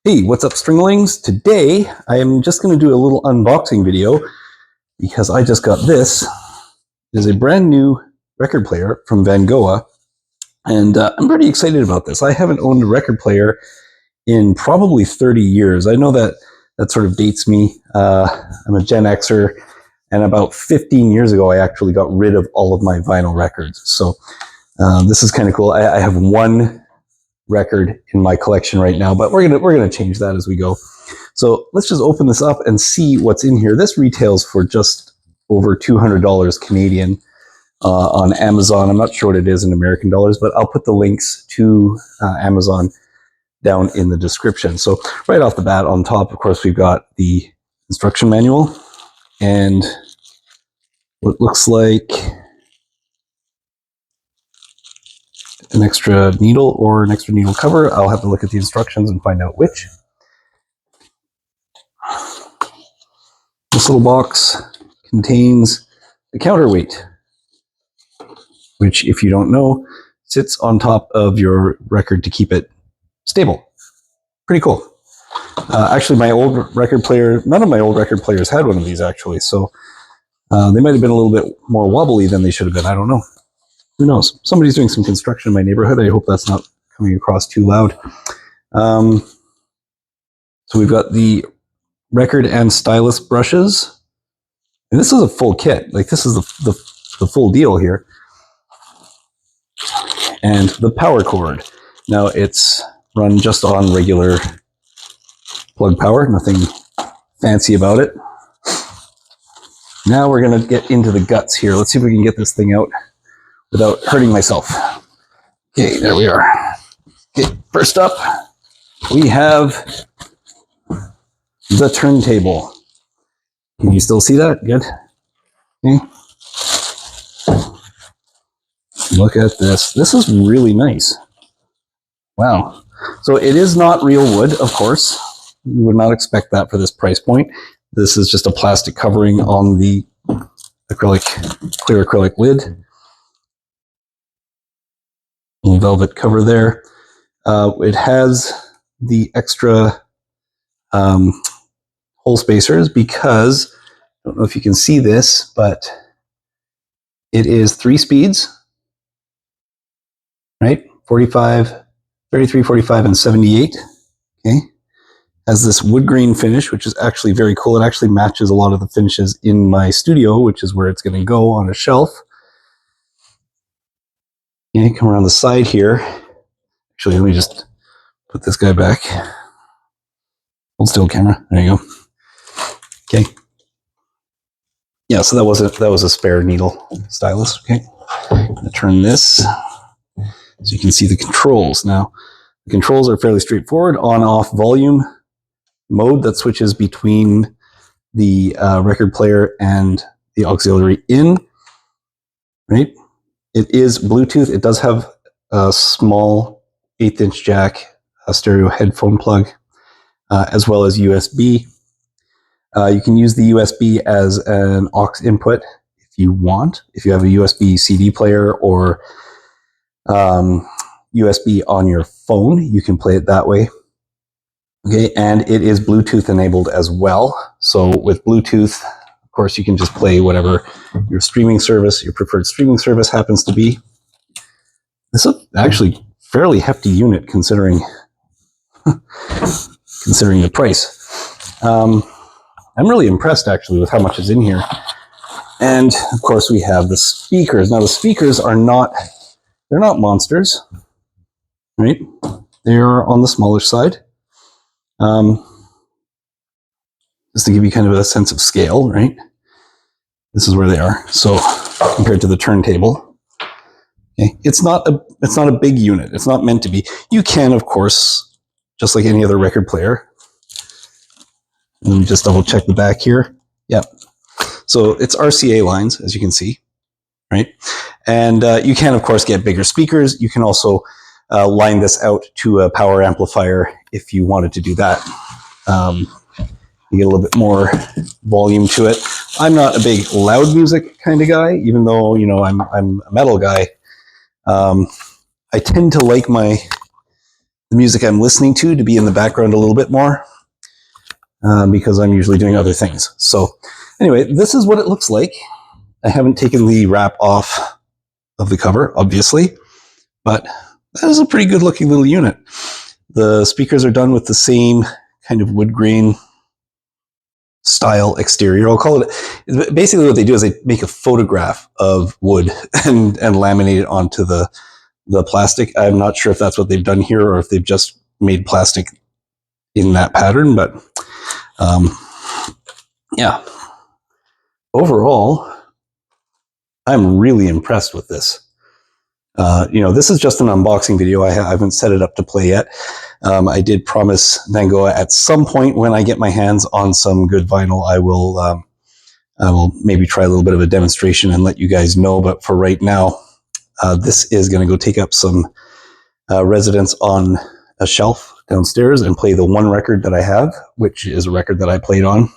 Hey, what's up, Stringlings? Today, I am just going to do a little unboxing video because I just got this. It is a brand new record player from Vangoa, and I'm pretty excited about this. I haven't owned a record player in probably 30 years. I know that sort of dates me. I'm a Gen Xer, and about 15 years ago, I actually got rid of all of my vinyl records. So this is kind of cool. I have one record in my collection right now, but we're gonna change that as we go. So let's just open this up and see what's in here. This retails for just over $200 Canadian on Amazon. I'm not sure what it is in American dollars, but I'll put the links to Amazon down in the description. So right off the bat, on top, of course, we've got the instruction manual and what looks like an extra needle or an extra needle cover. I'll have to look at the instructions and find out which. This little box contains a counterweight, which, if you don't know, sits on top of your record to keep it stable. Pretty cool. Actually, my old record player, none of my old record players had one of these, actually, so they might have been a little bit more wobbly than they should have been. I don't know. Who knows? Somebody's doing some construction in my neighborhood. I hope that's not coming across too loud. So we've got the record and stylus brushes. And this is a full kit. Like, this is the full deal here. And the power cord. Now, it's run just on regular plug power. Nothing fancy about it. Now we're going to get into the guts here. Let's see if we can get this thing out without hurting myself. Okay, there we are. Okay, first up, we have the turntable. Can you still see that? Good. Okay. Look at this. This is really nice. Wow. So it is not real wood, of course. You would not expect that for this price point. This is just a plastic covering on the clear acrylic lid. Little velvet cover there. It has the extra hole spacers because, I don't know if you can see this, but it is 3 speeds, right? 45, 33, 45, and 78. Okay. Has this wood grain finish, which is actually very cool. It actually matches a lot of the finishes in my studio, which is where it's going to go on a shelf. Okay, come around the side here. Actually, let me just put this guy back. Hold still, camera. There you go. Okay. Yeah, so that was a spare needle stylus. Okay. I'm gonna turn this so you can see the controls. Now, the controls are fairly straightforward. On-off volume mode that switches between the record player and the auxiliary in. Right. It is Bluetooth. It does have a small 1/8" jack, a stereo headphone plug, as well as USB. You can use the USB as an aux input if you want. If you have a USB CD player or USB on your phone, you can play it that way. Okay, and it is Bluetooth enabled as well. So with Bluetooth, of course, you can just play whatever your streaming service, your preferred streaming service happens to be. This is actually fairly hefty unit considering the price. I'm really impressed actually with how much is in here. And of course we have the speakers. Now the speakers are they're not monsters, right? They're on the smaller side. Just to give you kind of a sense of scale, right? This is where they are. So compared to the turntable, okay, it's not a big unit. It's not meant to be. You can, of course, just like any other record player. Let me just double check the back here. Yep. So it's RCA lines, as you can see, right? And you can, of course, get bigger speakers. You can also line this out to a power amplifier if you wanted to do that. You get a little bit more volume to it. I'm not a big loud music kind of guy, even though, you know, I'm a metal guy. I tend to like my the music I'm listening to be in the background a little bit more because I'm usually doing other things. So anyway, this is what it looks like. I haven't taken the wrap off of the cover, obviously, but that is a pretty good looking little unit. The speakers are done with the same kind of wood grain style exterior. I'll call it, basically what they do is they make a photograph of wood and laminate it onto the plastic. I'm not sure if that's what they've done here or if they've just made plastic in that pattern, but yeah. Overall, I'm really impressed with this. This is just an unboxing video. I haven't set it up to play yet. I did promise Vangoa at some point when I get my hands on some good vinyl, I will maybe try a little bit of a demonstration and let you guys know. But for right now, this is going to go take up some residence on a shelf downstairs and play the one record that I have, which is a record that I played on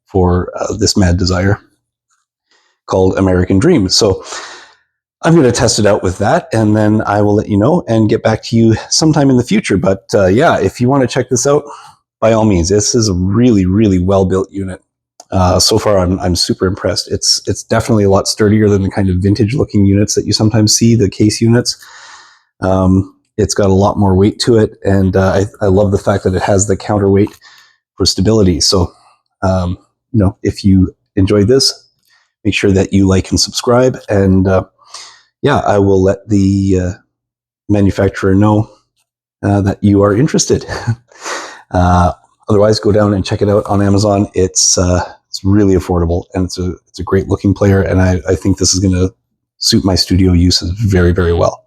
for this Mad Desire called American Dream. So I'm going to test it out with that, and then I will let you know and get back to you sometime in the future. But yeah, if you want to check this out, by all means, this is a really, really well-built unit. So far, I'm super impressed. It's definitely a lot sturdier than the kind of vintage-looking units that you sometimes see, the case units. It's got a lot more weight to it, and I love the fact that it has the counterweight for stability. So, if you enjoyed this, make sure that you like and subscribe, and yeah, I will let the manufacturer know that you are interested. Otherwise, go down and check it out on Amazon. It's really affordable, and it's a great looking player, and I think this is going to suit my studio uses very, very well.